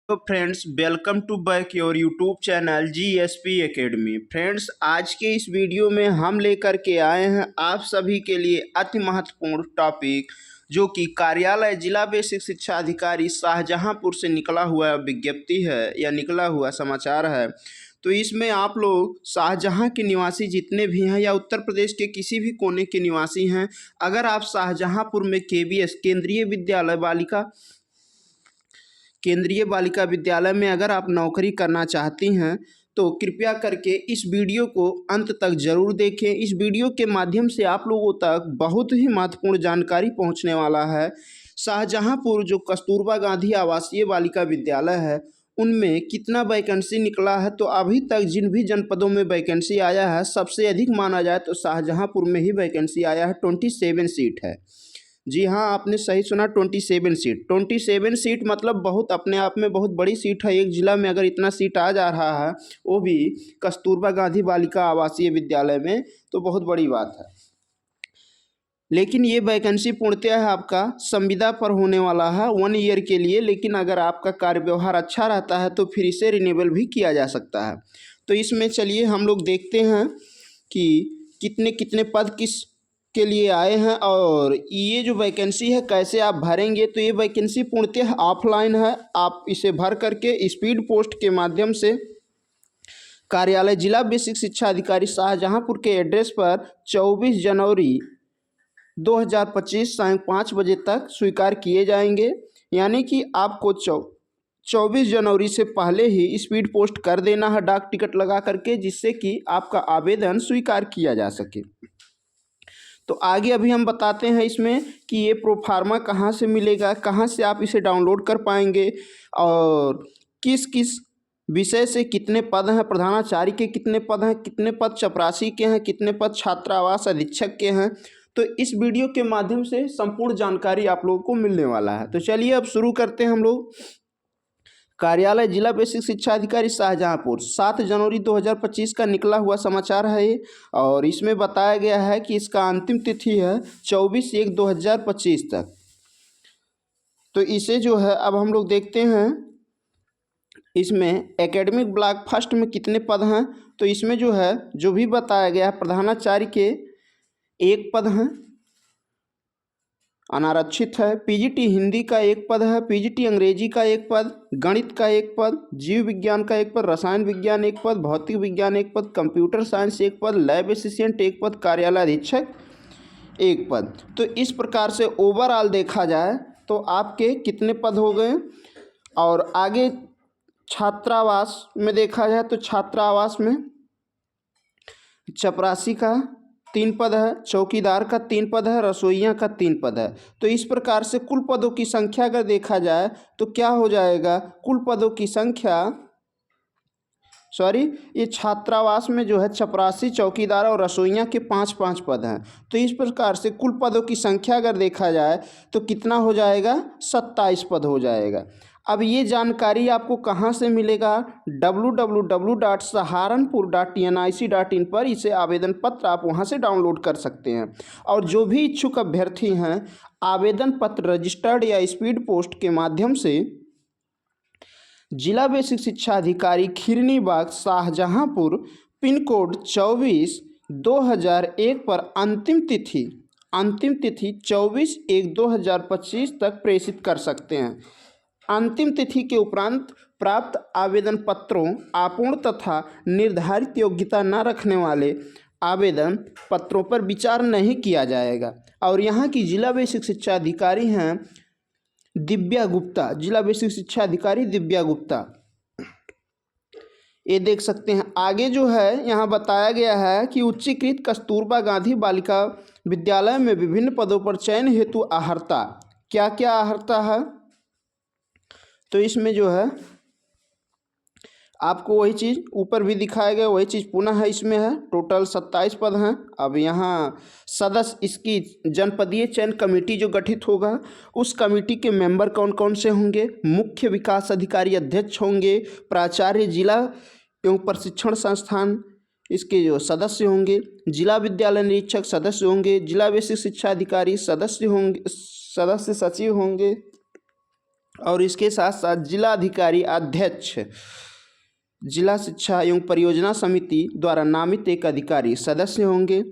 तो friends, welcome to back your YouTube channel GSP academy. Friends, आज के इस वीडियो में हम लेकर के आए हैं आप सभी के लिए अति महत्वपूर्ण टॉपिक, जो कि कार्यालय जिला बेसिक शिक्षा अधिकारी शाहजहांपुर से निकला हुआ विज्ञप्ति है या निकला हुआ समाचार है। तो इसमें आप लोग शाहजहां के निवासी जितने भी हैं या उत्तर प्रदेश के किसी भी कोने के निवासी हैं, अगर आप शाहजहांपुर में केवीएस केंद्रीय बालिका विद्यालय में अगर आप नौकरी करना चाहती हैं तो कृपया करके इस वीडियो को अंत तक ज़रूर देखें। इस वीडियो के माध्यम से आप लोगों तक बहुत ही महत्वपूर्ण जानकारी पहुंचने वाला है। शाहजहांपुर जो कस्तूरबा गांधी आवासीय बालिका विद्यालय है, उनमें कितना वैकेंसी निकला है, तो अभी तक जिन भी जनपदों में वैकेंसी आया है, सबसे अधिक माना जाए तो शाहजहांपुर में ही वैकेंसी आया है। 27 सीट है। जी हाँ, आपने सही सुना, 27 सीट मतलब बहुत अपने आप में बहुत बड़ी सीट है। एक जिला में अगर इतना सीट आ जा रहा है, वो भी कस्तूरबा गांधी बालिका आवासीय विद्यालय में, तो बहुत बड़ी बात है। लेकिन ये वैकेंसी पूर्णतः है आपका संविदा पर होने वाला है 1 ईयर के लिए। लेकिन अगर आपका कार्य व्यवहार अच्छा रहता है तो फिर इसे रिन्यूएबल भी किया जा सकता है। तो इसमें चलिए हम लोग देखते हैं कि कितने कितने पद किस के लिए आए हैं और ये जो वैकेंसी है कैसे आप भरेंगे। तो ये वैकेंसी पूर्णतः ऑफलाइन है। आप इसे भर करके स्पीड पोस्ट के माध्यम से कार्यालय जिला बेसिक शिक्षा अधिकारी शाहजहांपुर के एड्रेस पर 24 जनवरी 2025 सायं 5 बजे तक स्वीकार किए जाएंगे। यानी कि आपको 24 जनवरी से पहले ही स्पीड पोस्ट कर देना है डाक टिकट लगा करके, जिससे कि आपका आवेदन स्वीकार किया जा सके। तो आगे अभी हम बताते हैं इसमें कि ये प्रोफार्मा कहाँ से मिलेगा, कहाँ से आप इसे डाउनलोड कर पाएंगे और किस किस विषय से कितने पद हैं, प्रधानाचार्य के कितने पद हैं, कितने पद चपरासी के हैं, कितने पद छात्रावास अधीक्षक के हैं। तो इस वीडियो के माध्यम से संपूर्ण जानकारी आप लोगों को मिलने वाला है। तो चलिए अब शुरू करते हैं हम लोग। कार्यालय जिला बेसिक शिक्षा अधिकारी शाहजहांपुर 7 जनवरी 2025 का निकला हुआ समाचार है ये, और इसमें बताया गया है कि इसका अंतिम तिथि है 24/1/2025 तक। तो इसे जो है अब हम लोग देखते हैं इसमें एकेडमिक ब्लॉक फर्स्ट में कितने पद हैं। तो इसमें जो है जो भी बताया गया है, प्रधानाचार्य के 1 पद हैं, अनारक्षित है। पीजीटी हिंदी का 1 पद है, पीजीटी अंग्रेजी का 1 पद, गणित का 1 पद, जीव विज्ञान का 1 पद, रसायन विज्ञान 1 पद, भौतिक विज्ञान 1 पद, कंप्यूटर साइंस 1 पद, लैब असिस्टेंट 1 पद, कार्यालय अधीक्षक 1 पद। तो इस प्रकार से ओवरऑल देखा जाए तो आपके कितने पद हो गए। और आगे छात्रावास में देखा जाए तो छात्रावास में चपरासी का 3 पद है, चौकीदार का 3 पद है, रसोइया का 3 पद है। तो इस प्रकार से कुल पदों की संख्या अगर देखा जाए तो क्या हो जाएगा, कुल पदों की संख्या ये छात्रावास में जो है चपरासी, चौकीदार और रसोइया के 5-5 पद हैं। तो इस प्रकार से कुल पदों की संख्या अगर देखा जाए तो कितना हो जाएगा, 27 पद हो जाएगा। अब ये जानकारी आपको कहाँ से मिलेगा, www.saharanpur.nic.in पर इसे आवेदन पत्र आप वहाँ से डाउनलोड कर सकते हैं। और जो भी इच्छुक अभ्यर्थी हैं, आवेदन पत्र रजिस्टर्ड या स्पीड पोस्ट के माध्यम से जिला बेसिक शिक्षा अधिकारी खिरनी बाग शाहजहांपुर पिन कोड 24/2001 पर अंतिम तिथि 24/1/2025 तक प्रेषित कर सकते हैं। अंतिम तिथि के उपरांत प्राप्त आवेदन पत्रों, अपूर्ण तथा निर्धारित योग्यता न रखने वाले आवेदन पत्रों पर विचार नहीं किया जाएगा। और यहाँ की जिला बेसिक शिक्षा अधिकारी हैं दिव्या गुप्ता, जिला बेसिक शिक्षा अधिकारी दिव्या गुप्ता। ये देख सकते हैं आगे जो है यहाँ बताया गया है कि उच्चीकृत कस्तूरबा गांधी बालिका विद्यालय में विभिन्न पदों पर चयन हेतु अहर्ता, क्या क्या अहर्ता है। तो इसमें जो है आपको वही चीज़ ऊपर भी दिखाया गया, वही चीज़ पुनः है, इसमें है टोटल 27 पद हैं। अब यहाँ सदस्य, इसकी जनपदीय चयन कमेटी जो गठित होगा, उस कमेटी के मेंबर कौन कौन से होंगे, मुख्य विकास अधिकारी अध्यक्ष होंगे, प्राचार्य जिला एवं प्रशिक्षण संस्थान इसके जो सदस्य होंगे, जिला विद्यालय निरीक्षक सदस्य होंगे, जिला बेसिक शिक्षा अधिकारी सदस्य होंगे, सदस्य सचिव होंगे, और इसके साथ साथ जिला अधिकारी अध्यक्ष जिला शिक्षा एवं परियोजना समिति द्वारा नामित एक अधिकारी सदस्य होंगे।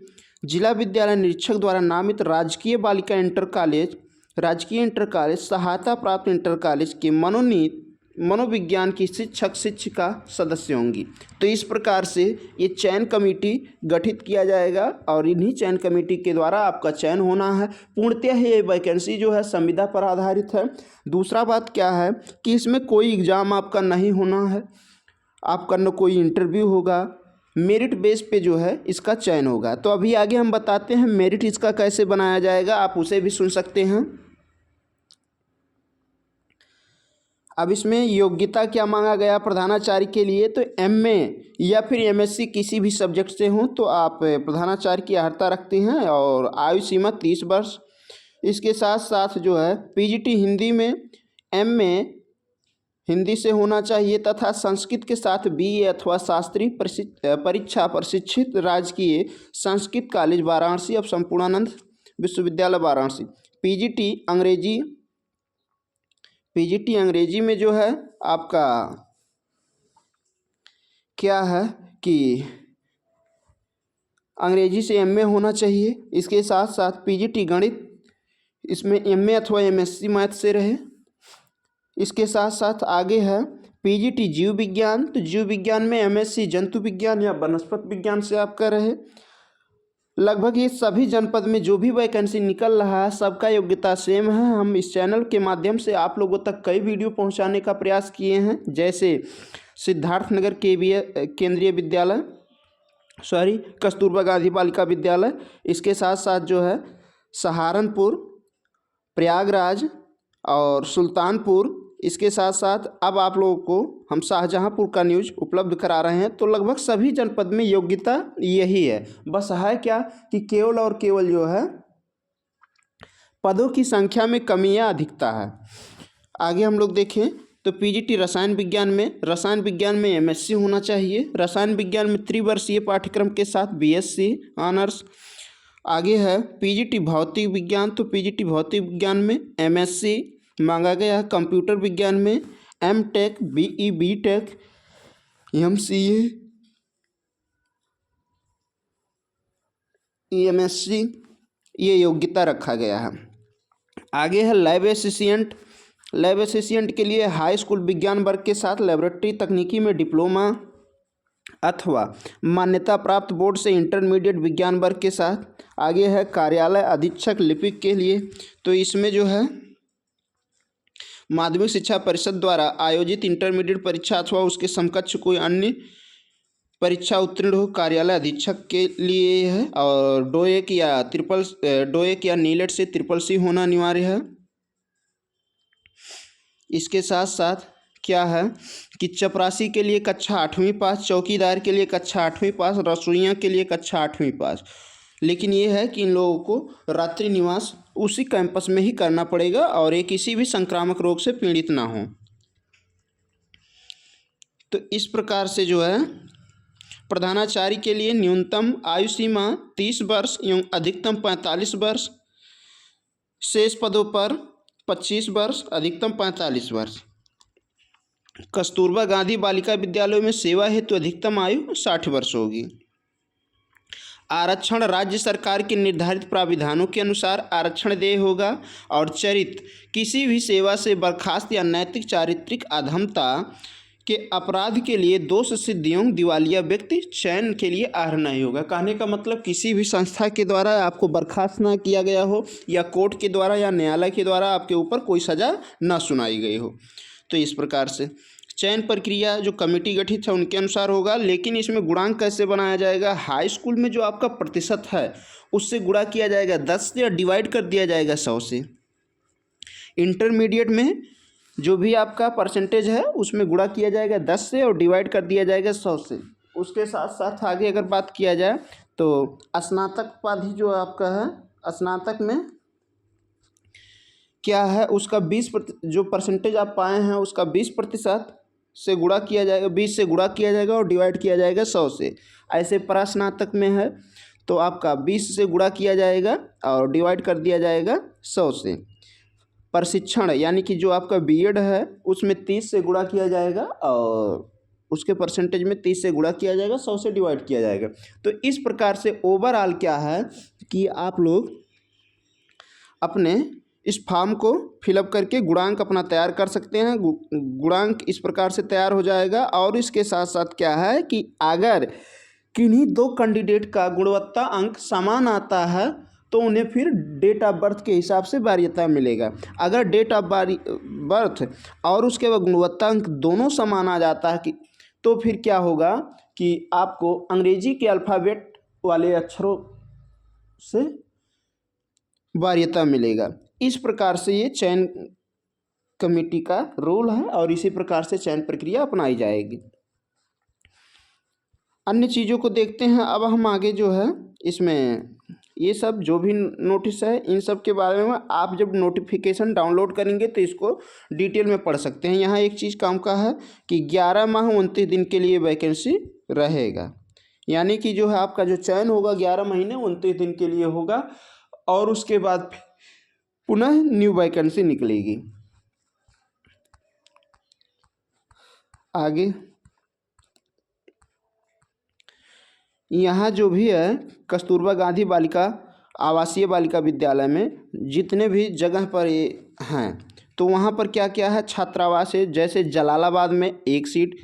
जिला विद्यालय निरीक्षक द्वारा नामित राजकीय बालिका इंटर कॉलेज, राजकीय इंटर कॉलेज, सहायता प्राप्त इंटर कॉलेज के मनोनीत मनोविज्ञान की शिक्षक शिक्षिका सदस्य होंगी। तो इस प्रकार से ये चयन कमेटी गठित किया जाएगा और इन्हीं चयन कमेटी के द्वारा आपका चयन होना है। पूर्णतः ये वैकेंसी जो है संविदा पर आधारित है। दूसरा बात क्या है कि इसमें कोई एग्ज़ाम आपका नहीं होना है, आपका न कोई इंटरव्यू होगा, मेरिट बेस पे जो है इसका चयन होगा। तो अभी आगे हम बताते हैं मेरिट इसका कैसे बनाया जाएगा, आप उसे भी सुन सकते हैं। अब इसमें योग्यता क्या मांगा गया प्रधानाचार्य के लिए, तो एमए या फिर एमएससी किसी भी सब्जेक्ट से हो तो आप प्रधानाचार्य की अर्हता रखते हैं और आयु सीमा 30 वर्ष। इसके साथ साथ जो है पीजीटी हिंदी में एमए हिंदी से होना चाहिए तथा संस्कृत के साथ बीए अथवा शास्त्रीय परीक्षा प्रशिक्षित राजकीय संस्कृत कॉलेज वाराणसी अब संपूर्णानंद विश्वविद्यालय वाराणसी। पीजीटी अंग्रेजी में जो है आपका क्या है कि अंग्रेजी से एमए होना चाहिए। इसके साथ साथ पीजीटी गणित, इसमें एमए अथवा एमएससी मैथ से रहे। इसके साथ साथ आगे है पीजीटी जीव विज्ञान, तो जीव विज्ञान में एमएससी जंतु विज्ञान या वनस्पति विज्ञान से आपका रहे। लगभग ये सभी जनपद में जो भी वैकेंसी निकल रहा है सबका योग्यता सेम है। हम इस चैनल के माध्यम से आप लोगों तक कई वीडियो पहुंचाने का प्रयास किए हैं, जैसे सिद्धार्थनगर केंद्रीय विद्यालय, कस्तूरबा गांधी बालिका विद्यालय, इसके साथ साथ जो है सहारनपुर, प्रयागराज और सुल्तानपुर। इसके साथ साथ अब आप लोगों को हम शाहजहांपुर का न्यूज़ उपलब्ध करा रहे हैं। तो लगभग सभी जनपद में योग्यता यही है, बस है क्या कि केवल और केवल जो है पदों की संख्या में कमी या अधिकता है। आगे हम लोग देखें तो पीजीटी रसायन विज्ञान में एमएससी होना चाहिए। रसायन विज्ञान में त्रिवर्षीय पाठ्यक्रम के साथ बीएससी ऑनर्स। आगे है पीजीटी भौतिक विज्ञान, तो पीजीटी भौतिक विज्ञान में एमएससी मांगा गया है। कंप्यूटर विज्ञान में MTech, BE, BTech, MCA, MSc ये योग्यता रखा गया है। आगे है लैब असिस्टेंट के लिए हाई स्कूल विज्ञान वर्ग के साथ लेबोरेटरी तकनीकी में डिप्लोमा अथवा मान्यता प्राप्त बोर्ड से इंटरमीडिएट विज्ञान वर्ग के साथ। आगे है कार्यालय अधीक्षक लिपिक के लिए, तो इसमें जो है माध्यमिक शिक्षा परिषद द्वारा आयोजित इंटरमीडिएट परीक्षा अथवा उसके समकक्ष कोई अन्य परीक्षा उत्तीर्ण हो कार्यालय अधीक्षक के लिए है। और डोएक या नीलेट से CCC होना अनिवार्य है। इसके साथ साथ क्या है कि चपरासी के लिए कक्षा 8वीं पास, चौकीदार के लिए कक्षा 8वीं पास, रसोइया के लिए कक्षा 8वीं पास। लेकिन ये है कि इन लोगों को रात्रि निवास उसी कैंपस में ही करना पड़ेगा और ये किसी भी संक्रामक रोग से पीड़ित ना हो। तो इस प्रकार से जो है प्रधानाचार्य के लिए न्यूनतम आयु सीमा 30 वर्ष एवं अधिकतम 45 वर्ष, शेष पदों पर 25 वर्ष, अधिकतम 45 वर्ष। कस्तूरबा गांधी बालिका विद्यालयों में सेवा हेतु अधिकतम आयु 60 वर्ष होगी। आरक्षण राज्य सरकार के निर्धारित प्राविधानों के अनुसार आरक्षण देय होगा और चरित किसी भी सेवा से बर्खास्त या नैतिक चारित्रिक अधमता के अपराध के लिए दोष सिद्ध एवं दिवालिया व्यक्ति चयन के लिए अर्ह नहीं होगा। कहने का मतलब किसी भी संस्था के द्वारा आपको बर्खास्त ना किया गया हो या कोर्ट के द्वारा या न्यायालय के द्वारा आपके ऊपर कोई सज़ा ना सुनाई गई हो। तो इस प्रकार से चयन प्रक्रिया जो कमेटी गठित है उनके अनुसार होगा। लेकिन इसमें गुणांक कैसे बनाया जाएगा, हाई स्कूल में जो आपका प्रतिशत है उससे गुणा किया जाएगा 10 से और डिवाइड कर दिया जाएगा 100 से। इंटरमीडिएट में जो भी आपका परसेंटेज है उसमें गुणा किया जाएगा 10 से और डिवाइड कर दिया जाएगा 100 से। उसके साथ साथ आगे अगर बात किया जाए तो स्नातक उपाधि जो आपका है, स्नातक में क्या है उसका 20 जो परसेंटेज आप पाए हैं उसका 20% से गुणा किया जाएगा, 20 से गुणा किया जाएगा और डिवाइड किया जाएगा 100 से। ऐसे परास्नातक में है तो आपका 20 से गुणा किया जाएगा और डिवाइड कर दिया जाएगा 100 से। प्रशिक्षण यानी कि जो आपका बीएड है उसमें 30 से गुणा किया जाएगा और उसके परसेंटेज में 30 से गुणा किया जाएगा, 100 से डिवाइड किया जाएगा। तो इस प्रकार से ओवरऑल क्या है कि आप लोग अपने इस फॉर्म को फिलअप करके गुणांक अपना तैयार कर सकते हैं। गुणांक इस प्रकार से तैयार हो जाएगा। और इसके साथ साथ क्या है कि अगर किन्हीं दो कैंडिडेट का गुणवत्ता अंक समान आता है तो उन्हें फिर डेट ऑफ बर्थ के हिसाब से वरीयता मिलेगा। अगर डेट ऑफ बर्थ और उसके बाद गुणवत्ता अंक दोनों समान आ जाता है कि तो फिर क्या होगा कि आपको अंग्रेजी के अल्फ़ाबेट वाले अक्षरों से वरीयता मिलेगा। इस प्रकार से ये चयन कमेटी का रोल है और इसी प्रकार से चयन प्रक्रिया अपनाई जाएगी। अन्य चीज़ों को देखते हैं। अब हम आगे जो है इसमें ये सब जो भी नोटिस है इन सब के बारे में आप जब नोटिफिकेशन डाउनलोड करेंगे तो इसको डिटेल में पढ़ सकते हैं। यहाँ एक चीज़ काम का है कि 11 माह 29 दिन के लिए वैकेंसी रहेगा, यानी कि जो है आपका जो चयन होगा 11 महीने 29 दिन के लिए होगा और उसके बाद पुनः न्यू वैकेंसी निकलेगी। आगे यहाँ जो भी है कस्तूरबा गांधी बालिका आवासीय बालिका विद्यालय में जितने भी जगह पर ये हैं तो वहाँ पर क्या क्या है छात्रावास है। जैसे जलालाबाद में 1 सीट,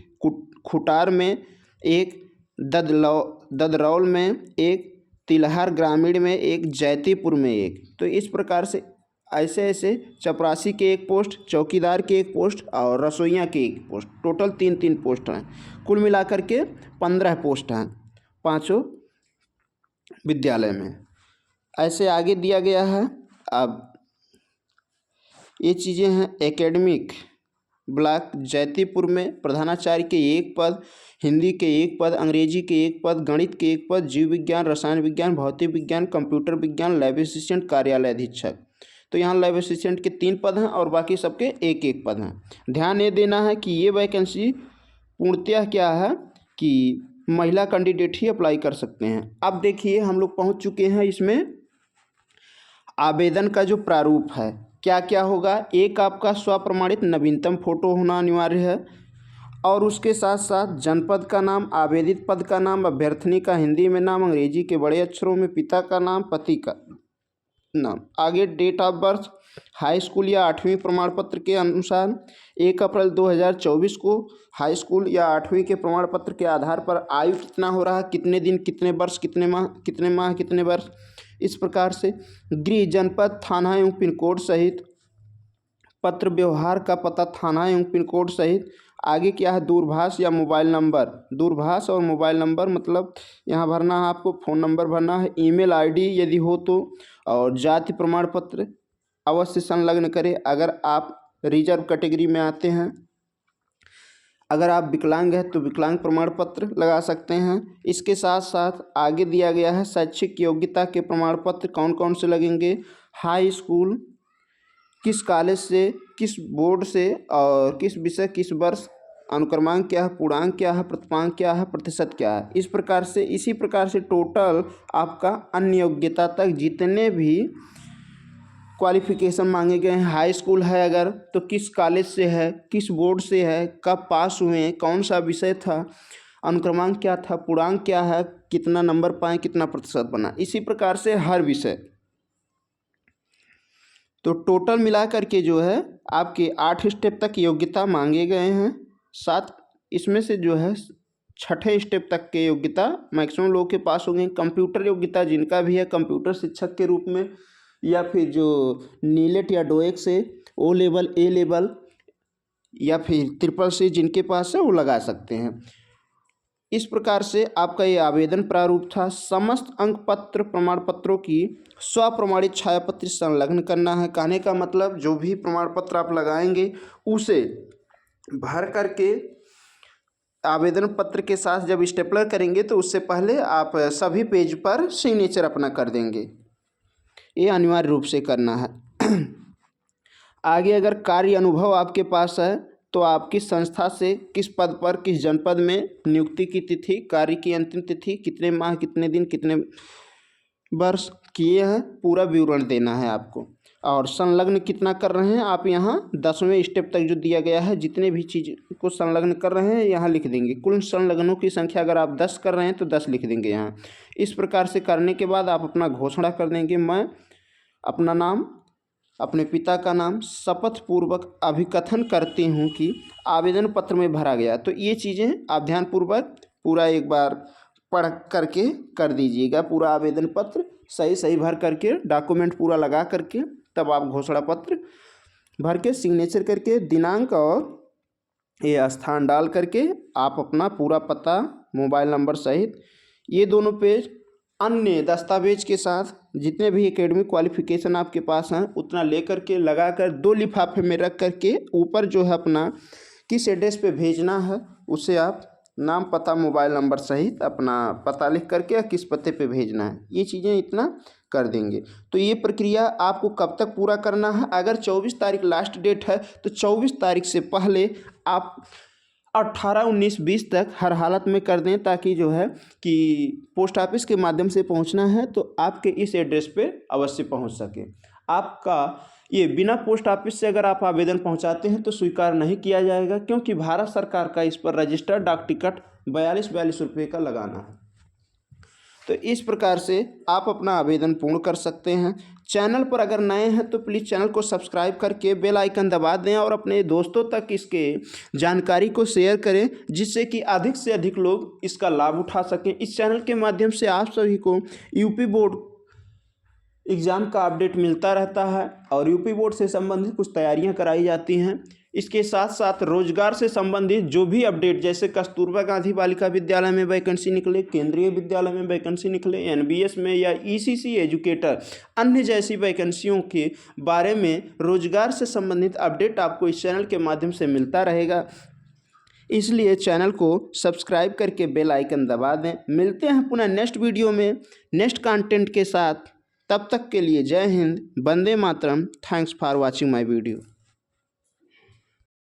खुटार में 1, ददरौल में 1, तिलहर ग्रामीण में 1, जैतीपुर में 1। तो इस प्रकार से ऐसे ऐसे चपरासी के 1 पोस्ट, चौकीदार के 1 पोस्ट और रसोइया के 1 पोस्ट, टोटल 3-3 पोस्ट हैं। कुल मिलाकर के 15 पोस्ट हैं पाँचों विद्यालय में। ऐसे आगे दिया गया है। अब ये चीज़ें हैं एकेडमिक ब्लॉक जैतीपुर में प्रधानाचार्य के 1 पद, हिंदी के 1 पद, अंग्रेजी के 1 पद, गणित के 1 पद, जीव विज्ञान, रसायन विज्ञान, भौतिक विज्ञान, कंप्यूटर विज्ञान, लैब असिस्टेंट, कार्यालय अधीक्षक। तो यहाँ लैब असिस्टेंट के 3 पद हैं और बाकी सबके 1-1 पद हैं। ध्यान ये देना है कि ये वैकेंसी पूर्णतः क्या है कि महिला कैंडिडेट ही अप्लाई कर सकते हैं। अब देखिए हम लोग पहुँच चुके हैं इसमें आवेदन का जो प्रारूप है क्या क्या होगा। एक आपका स्वप्रमाणित नवीनतम फोटो होना अनिवार्य है और उसके साथ साथ जनपद का नाम, आवेदित पद का नाम, अभ्यर्थिनी का हिंदी में नाम, अंग्रेजी के बड़े अक्षरों में, पिता का नाम, पति का नाम। आगे date of birth high school या 8वीं प्रमाण पत्र के अनुसार 1 अप्रैल 2024 को हाई स्कूल या 8वीं के प्रमाण पत्र के आधार पर आयु कितना हो रहा है, कितने दिन, कितने वर्ष, कितने माह, कितने वर्ष, इस प्रकार से। गृह, जनपद, थाना एवं पिन कोड सहित पत्र व्यवहार का पता थाना एवं पिन कोड सहित। आगे क्या है दूरभाष या मोबाइल नंबर, दूरभाष और मोबाइल नंबर मतलब यहाँ भरना है आपको, फ़ोन नंबर भरना है, ईमेल आईडी यदि हो तो, और जाति प्रमाण पत्र अवश्य संलग्न करें अगर आप रिजर्व कैटेगरी में आते हैं। अगर आप विकलांग हैं तो विकलांग प्रमाण पत्र लगा सकते हैं। इसके साथ साथ आगे दिया गया है शैक्षिक योग्यता के प्रमाण पत्र कौन कौन से लगेंगे, हाई स्कूल, किस कॉलेज से, किस बोर्ड से और किस विषय, किस वर्ष, अनुक्रमांक क्या है, पूर्णांक क्या है, प्रतिपांक क्या है, प्रतिशत क्या है। इस प्रकार से इसी प्रकार से टोटल आपका अन्य योग्यता तक जितने भी क्वालिफिकेशन मांगे गए हैं, हाई स्कूल है अगर तो किस कॉलेज से है, किस बोर्ड से है, कब पास हुए, कौन सा विषय था, अनुक्रमांक क्या था, पूर्णांक क्या है, कितना नंबर पाए, कितना प्रतिशत बना, इसी प्रकार से हर विषय। तो टोटल मिला करके जो है आपके 8 स्टेप तक योग्यता मांगे गए हैं। 7 इसमें से जो है 6ठे स्टेप तक के योग्यता मैक्सिमम लोगों के पास होंगे। कंप्यूटर योग्यता जिनका भी है कंप्यूटर शिक्षक के रूप में, या फिर जो नीलेट या डोएक से O लेवल, A लेवल या फिर CCC जिनके पास है वो लगा सकते हैं। इस प्रकार से आपका ये आवेदन प्रारूप था। समस्त अंक पत्र प्रमाण पत्रों की स्वप्रमाणित छायापत्र संलग्न करना है। कहने का मतलब जो भी प्रमाण पत्र आप लगाएंगे उसे भर करके आवेदन पत्र के साथ जब स्टेपलर करेंगे तो उससे पहले आप सभी पेज पर सिग्नेचर अपना कर देंगे, ये अनिवार्य रूप से करना है। आगे अगर कार्य अनुभव आपके पास है तो आप किस संस्था से किस पद पर किस जनपद में नियुक्ति की तिथि, कार्य की अंतिम तिथि, कितने माह, कितने दिन, कितने वर्ष किए हैं, पूरा विवरण देना है आपको। और संलग्न कितना कर रहे हैं आप यहाँ 10वें स्टेप तक जो दिया गया है जितने भी चीज़ को संलग्न कर रहे हैं यहाँ लिख देंगे। कुल संलग्नों की संख्या अगर आप 10 कर रहे हैं तो 10 लिख देंगे यहाँ। इस प्रकार से करने के बाद आप अपना घोषणा कर देंगे। मैं अपना नाम, अपने पिता का नाम शपथ पूर्वक अभिकथन करती हूँ कि आवेदन पत्र में भरा गया। तो ये चीज़ें आप ध्यानपूर्वक पूरा एक बार पढ़ करके कर दीजिएगा। पूरा आवेदन पत्र सही सही भर करके डॉक्यूमेंट पूरा लगा करके तब आप घोषणा पत्र भर के सिग्नेचर करके दिनांक और ये स्थान डाल करके आप अपना पूरा पता, मोबाइल नंबर सहित ये दोनों पेज अन्य दस्तावेज के साथ जितने भी एकेडमिक क्वालिफिकेशन आपके पास हैं उतना ले करके लगा कर 2 लिफाफे में रख करके ऊपर जो है अपना किस एड्रेस पे भेजना है उसे आप नाम, पता, मोबाइल नंबर सहित अपना पता लिख करके या किस पते पे भेजना है ये चीज़ें इतना कर देंगे। तो ये प्रक्रिया आपको कब तक पूरा करना है? अगर 24 तारीख लास्ट डेट है तो 24 तारीख से पहले आप 18, 19, 20 तक हर हालत में कर दें, ताकि जो है कि पोस्ट ऑफिस के माध्यम से पहुंचना है तो आपके इस एड्रेस पे अवश्य पहुंच सके। आपका ये बिना पोस्ट ऑफिस से अगर आप आवेदन पहुंचाते हैं तो स्वीकार नहीं किया जाएगा, क्योंकि भारत सरकार का इस पर रजिस्टर्ड डाक टिकट 42 रुपये का लगाना है। तो इस प्रकार से आप अपना आवेदन पूर्ण कर सकते हैं। चैनल पर अगर नए हैं तो प्लीज़ चैनल को सब्सक्राइब करके बेल आइकन दबा दें और अपने दोस्तों तक इसके जानकारी को शेयर करें, जिससे कि अधिक से अधिक लोग इसका लाभ उठा सकें। इस चैनल के माध्यम से आप सभी को यूपी बोर्ड एग्ज़ाम का अपडेट मिलता रहता है और यूपी बोर्ड से संबंधित कुछ तैयारियां कराई जाती हैं। इसके साथ साथ रोजगार से संबंधित जो भी अपडेट, जैसे कस्तूरबा गांधी बालिका विद्यालय में वैकेंसी निकले, केंद्रीय विद्यालय में वैकेंसी निकले, एनबीएस में या ईसीसी एजुकेटर, अन्य जैसी वैकेंसियों के बारे में रोजगार से संबंधित अपडेट आपको इस चैनल के माध्यम से मिलता रहेगा। इसलिए चैनल को सब्सक्राइब करके बेल आइकन दबा दें। मिलते हैं पुनः नेक्स्ट वीडियो में नेक्स्ट कंटेंट के साथ। तब तक के लिए जय हिंद, वंदे मातरम। Thanks for watching my video.